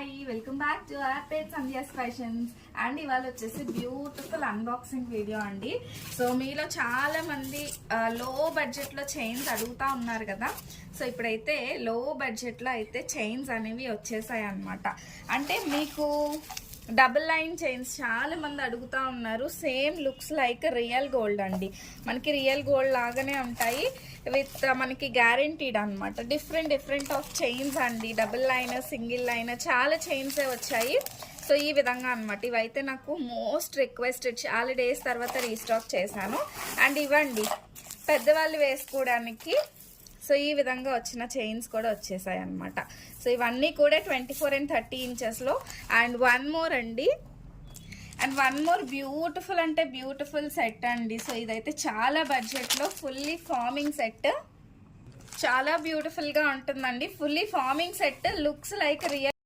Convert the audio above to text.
Hi welcome back to our page Sandhya's fashions and ఇవాళ వచ్చేసి beautiful unboxing video అండి. So మీలో చాలా మంది లో బడ్జెట్ లో చైన్స్ అడుగుతా ఉన్నారు కదా. సో ఇప్పుడైతే లో బడ్జెట్ లో అయితే చైన్స్ అనేవి వచ్చేసాయి అన్నమాట. అంటే మీకు డబుల్ లైన్ చైన్స్ చాలా మంది అడుగుతా ఉన్నారు. Same looks like real gold అండి, మనకి రియల్ గోల్డ్ లాగానే ఉంటాయి విత్ మనకి గ్యారెంటీడ్ అనమాట. డిఫరెంట్ ఆఫ్ చైన్స్ అండి, డబుల్ లైన్, సింగిల్ లైన్, చాలా చైన్స్ వచ్చాయి. సో ఈ విధంగా అనమాట. ఇవైతే నాకు మోస్ట్ రిక్వెస్టెడ్, చాలా డేస్ తర్వాత రీస్టాక్ చేశాను. అండ్ ఇవ్వండి పెద్దవాళ్ళు వేసుకోవడానికి. సో ఈ విధంగా వచ్చిన చైన్స్ కూడా వచ్చేసాయి అనమాట. సో ఇవన్నీ కూడా 24 and 30 ఇంచెస్లో. అండ్ వన్ మోర్ అండి, అండ్ వన్ మోర్ బ్యూటిఫుల్ అంటే బ్యూటిఫుల్ సెట్ అండి. సో ఇదైతే చాలా బడ్జెట్లో ఫుల్లీ ఫార్మింగ్ సెట్, చాలా బ్యూటిఫుల్గా ఉంటుందండి. Fully farming set looks like real